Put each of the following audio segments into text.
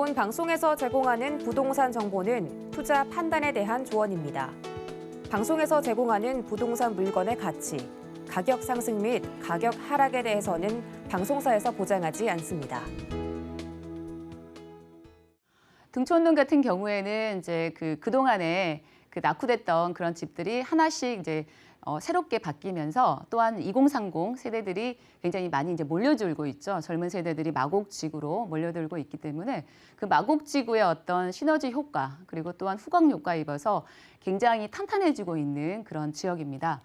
다음은 방송에서 제공하는 부동산 정보는 투자 판단에 대한 조언입니다. 방송에서 제공하는 부동산 물건의 가치, 가격 상승 및 가격 하락에 대해서는 방송사에서 보장하지 않습니다. 등촌동 같은 경우에는 이제 그동안에 낙후됐던 그런 집들이 하나씩 이제 새롭게 바뀌면서 또한 2030 세대들이 굉장히 많이 이제 몰려들고 있죠. 젊은 세대들이 마곡지구로 몰려들고 있기 때문에 그 마곡지구의 어떤 시너지 효과 그리고 또한 후광 효과에 입어서 굉장히 탄탄해지고 있는 그런 지역입니다.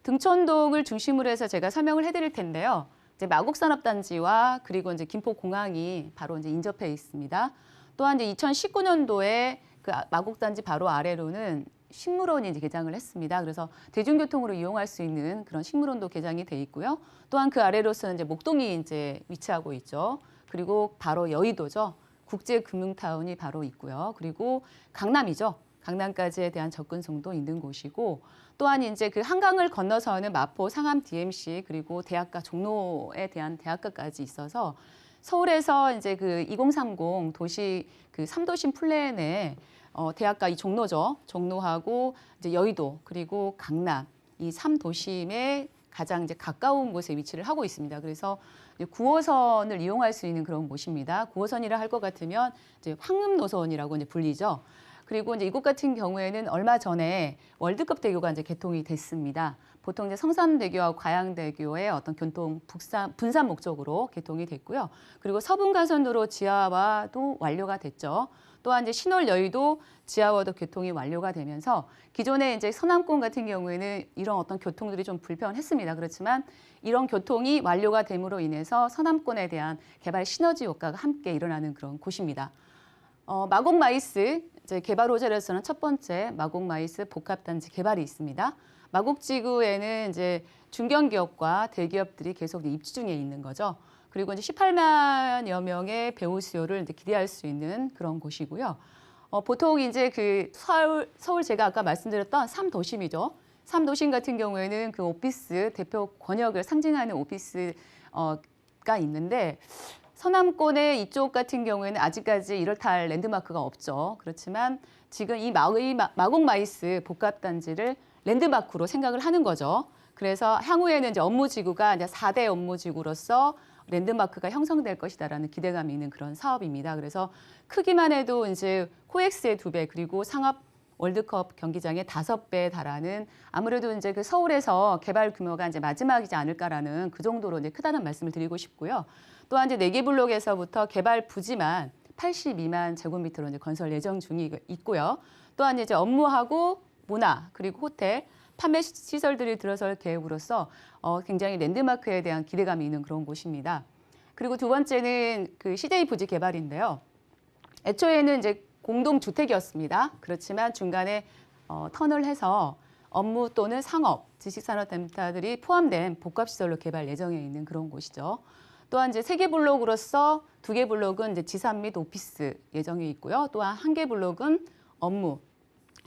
등촌동을 중심으로 해서 제가 설명을 해드릴 텐데요. 이제 마곡산업단지와 그리고 이제 김포공항이 바로 이제 인접해 있습니다. 또한 이제 2019년도에 그 마곡단지 바로 아래로는 식물원이 이제 개장을 했습니다. 그래서 대중교통으로 이용할 수 있는 그런 식물원도 개장이 돼 있고요. 또한 그 아래로서는 이제 목동이 이제 위치하고 있죠. 그리고 바로 여의도죠. 국제금융타운이 바로 있고요. 그리고 강남이죠. 강남까지에 대한 접근성도 있는 곳이고 또한 이제 그 한강을 건너서는 마포, 상암 DMC 그리고 대학가 종로에 대한 대학가까지 있어서 서울에서 이제 그 2030 도시 그 3도심 플랜에 대학가 이 종로죠. 종로하고 이제 여의도 그리고 강남 이 3도심에 가장 이제 가까운 곳에 위치를 하고 있습니다. 그래서 이제 9호선을 이용할 수 있는 그런 곳입니다. 9호선이라 할 것 같으면 이제 황금 노선이라고 이제 불리죠. 그리고 이제 이곳 같은 경우에는 얼마 전에 월드컵 대교가 이제 개통이 됐습니다. 보통 이제 성산대교와 과양대교의 어떤 교통 분산 목적으로 개통이 됐고요. 그리고 서분간선도로 지하화도 완료가 됐죠. 또한 이제 신월 여의도 지하화도 교통이 완료가 되면서 기존에 이제 서남권 같은 경우에는 이런 어떤 교통들이 좀 불편했습니다. 그렇지만 이런 교통이 완료가 됨으로 인해서 서남권에 대한 개발 시너지 효과가 함께 일어나는 그런 곳입니다. 마곡마이스 이제 개발 호재로서는 첫 번째 마곡마이스 복합단지 개발이 있습니다. 마곡지구에는 이제 중견기업과 대기업들이 계속 입주 중에 있는 거죠. 그리고 이제 18만여 명의 배우 수요를 이제 기대할 수 있는 그런 곳이고요. 보통 이제 그 서울 제가 아까 말씀드렸던 3도심이죠. 3도심 같은 경우에는 그 오피스 대표 권역을 상징하는 오피스가 있는데 서남권의 이쪽 같은 경우에는 아직까지 이렇다 할 랜드마크가 없죠. 그렇지만 지금 이 마곡마이스 복합단지를 랜드마크로 생각을 하는 거죠. 그래서 향후에는 이제 업무지구가 이제 4대 업무지구로서 랜드마크가 형성될 것이다라는 기대감이 있는 그런 사업입니다. 그래서 크기만 해도 이제 코엑스의 2배 그리고 상업 월드컵 경기장의 5배에 달하는 아무래도 이제 그 서울에서 개발 규모가 이제 마지막이지 않을까라는 그 정도로 이제 크다는 말씀을 드리고 싶고요. 또한 이제 4개 블록에서부터 개발 부지만 82만 제곱미터로 이제 건설 예정 중이 있고요. 또한 이제 업무하고 문화 그리고 호텔 판매 시설들이 들어설 계획으로서 굉장히 랜드마크에 대한 기대감이 있는 그런 곳입니다. 그리고 두 번째는 그 CJ 부지 개발인데요. 애초에는 이제 공동주택이었습니다. 그렇지만 중간에 턴을 해서 업무 또는 상업, 지식산업센터들이 포함된 복합시설로 개발 예정에 있는 그런 곳이죠. 또한 이제 3개 블록으로서 2개 블록은 이제 지산 및 오피스 예정에 있고요. 또한 1개 블록은 업무,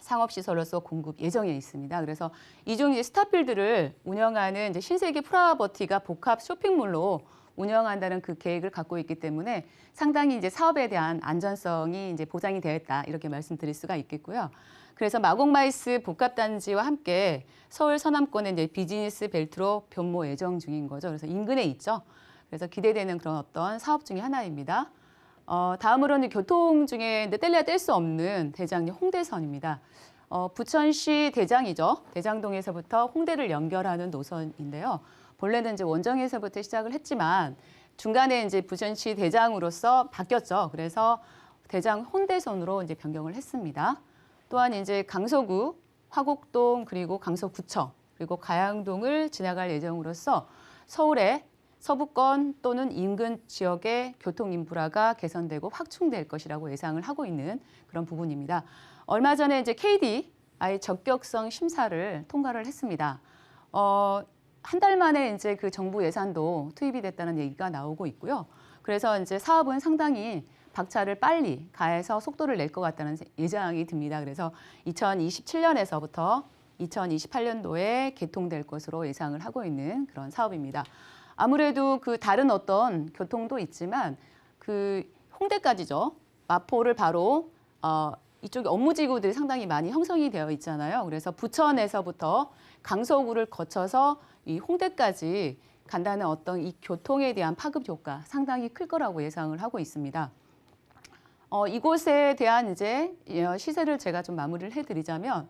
상업시설로서 공급 예정에 있습니다. 그래서 이중 이제 스타필드를 운영하는 이제 신세계 프라버티가 복합 쇼핑몰로 운영한다는 그 계획을 갖고 있기 때문에 상당히 이제 사업에 대한 안전성이 이제 보장이 되어 있다 이렇게 말씀드릴 수가 있겠고요. 그래서 마곡마이스 복합단지와 함께 서울 서남권의 이제 비즈니스 벨트로 변모 예정 중인 거죠. 그래서 인근에 있죠. 그래서 기대되는 그런 어떤 사업 중에 하나입니다. 다음으로는 교통 중에 뗄래야 뗄 수 없는 대장이 홍대선입니다. 부천시 대장이죠. 대장동에서부터 홍대를 연결하는 노선인데요. 본래는 이제 원정에서부터 시작을 했지만 중간에 이제 부천시 대장으로서 바뀌었죠. 그래서 대장 홍대선으로 이제 변경을 했습니다. 또한 이제 강서구, 화곡동 그리고 강서구청 그리고 가양동을 지나갈 예정으로서 서울의 서부권 또는 인근 지역의 교통 인프라가 개선되고 확충될 것이라고 예상을 하고 있는 그런 부분입니다. 얼마 전에 이제 KDI 적격성 심사를 통과를 했습니다. 한 달 만에 이제 그 정부 예산도 투입이 됐다는 얘기가 나오고 있고요. 그래서 이제 사업은 상당히 박차를 빨리 가해서 속도를 낼 것 같다는 예상이 듭니다. 그래서 2027년에서부터 2028년도에 개통될 것으로 예상을 하고 있는 그런 사업입니다. 아무래도 그 다른 어떤 교통도 있지만 그 홍대까지죠. 마포를 바로 이쪽에 업무지구들이 상당히 많이 형성이 되어 있잖아요. 그래서 부천에서부터 강서구를 거쳐서 이 홍대까지 간다는 어떤 이 교통에 대한 파급 효과 상당히 클 거라고 예상을 하고 있습니다. 이곳에 대한 이제 시세를 제가 좀 마무리를 해드리자면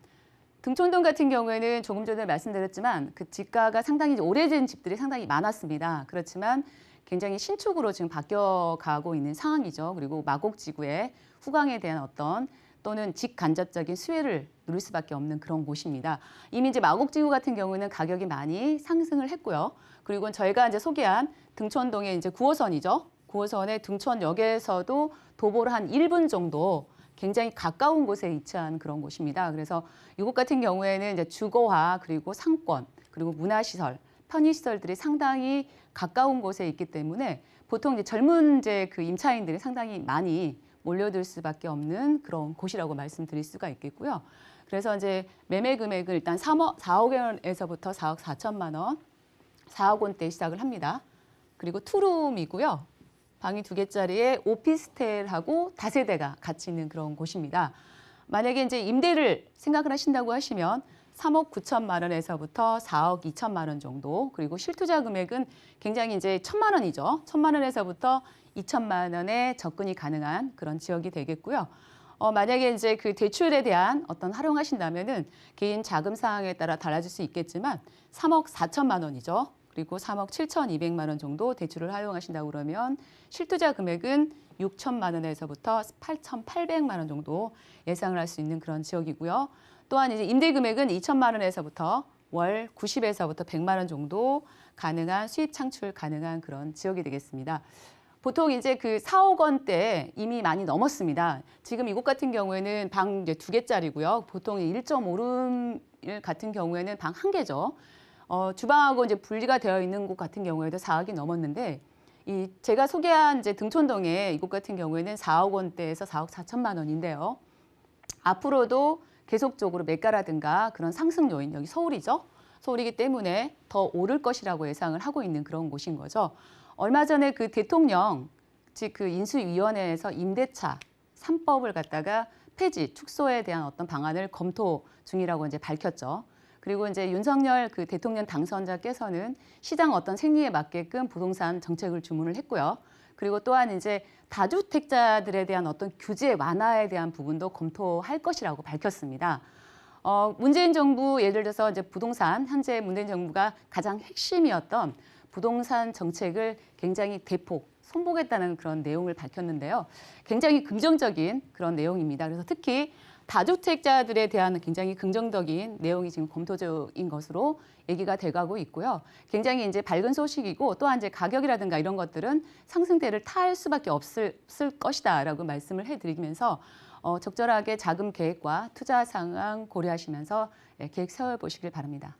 등촌동 같은 경우에는 조금 전에 말씀드렸지만 그 집가가 상당히 이제 오래된 집들이 상당히 많았습니다. 그렇지만 굉장히 신축으로 지금 바뀌어가고 있는 상황이죠. 그리고 마곡지구의 후광에 대한 어떤 또는 직간접적인 수혜를 누릴 수밖에 없는 그런 곳입니다. 이미 이제 마곡지구 같은 경우는 가격이 많이 상승을 했고요. 그리고 저희가 이제 소개한 등촌동의 이제 9호선이죠. 9호선의 등촌역에서도 도보로 한 1분 정도 굉장히 가까운 곳에 위치한 그런 곳입니다. 그래서 이곳 같은 경우에는 이제 주거화 그리고 상권 그리고 문화시설, 편의시설들이 상당히 가까운 곳에 있기 때문에 보통 이제 젊은 이제 그 임차인들이 상당히 많이 몰려들 수밖에 없는 그런 곳이라고 말씀드릴 수가 있겠고요. 그래서 이제 매매 금액을 일단 4억 원에서부터 4억 4천만 원, 4억 원대 시작을 합니다. 그리고 투룸이고요. 방이 2개짜리에 오피스텔하고 다세대가 같이 있는 그런 곳입니다. 만약에 이제 임대를 생각을 하신다고 하시면 3억 9천만 원에서부터 4억 2천만 원 정도, 그리고 실투자 금액은 굉장히 이제 1천만 원이죠. 1천만 원에서부터 2천만 원에 접근이 가능한 그런 지역이 되겠고요. 만약에 이제 그 대출에 대한 어떤 활용하신다면은 개인 자금 상황에 따라 달라질 수 있겠지만 3억 4천만 원이죠. 그리고 3억 7,200만 원 정도 대출을 활용하신다고 그러면 실투자 금액은 6천만 원에서부터 8,800만 원 정도 예상을 할 수 있는 그런 지역이고요. 또한 이제 임대 금액은 2천만 원에서부터 월 90에서부터 100만 원 정도 가능한 수입 창출 가능한 그런 지역이 되겠습니다. 보통 이제 그 4억 원대 이미 많이 넘었습니다. 지금 이곳 같은 경우에는 방 이제 2개짜리고요. 보통 1.5룸 같은 경우에는 방 1개죠. 주방하고 이제 분리가 되어 있는 곳 같은 경우에도 4억이 넘었는데 이 제가 소개한 이제 등촌동의 이곳 같은 경우에는 4억 원대에서 4억 4천만 원인데요. 앞으로도 계속적으로 매가라든가 그런 상승 요인, 여기 서울이죠. 서울이기 때문에 더 오를 것이라고 예상을 하고 있는 그런 곳인 거죠. 얼마 전에 그 대통령, 즉 그 인수위원회에서 임대차 3법을 갖다가 폐지, 축소에 대한 어떤 방안을 검토 중이라고 이제 밝혔죠. 그리고 이제 윤석열 그 대통령 당선자께서는 시장 어떤 생리에 맞게끔 부동산 정책을 주문을 했고요. 그리고 또한 이제 다주택자들에 대한 어떤 규제 완화에 대한 부분도 검토할 것이라고 밝혔습니다. 문재인 정부 예를 들어서 이제 부동산 현재 문재인 정부가 가장 핵심이었던 부동산 정책을 굉장히 대폭 손보겠다는 그런 내용을 밝혔는데요. 굉장히 긍정적인 그런 내용입니다. 그래서 특히 다주택자들에 대한 굉장히 긍정적인 내용이 지금 검토 중인 것으로 얘기가 돼가고 있고요. 굉장히 이제 밝은 소식이고 또한 이제 가격이라든가 이런 것들은 상승세를 탈 수밖에 없을 것이다라고 말씀을 해드리면서 적절하게 자금 계획과 투자 상황 고려하시면서 계획 세워보시길 바랍니다.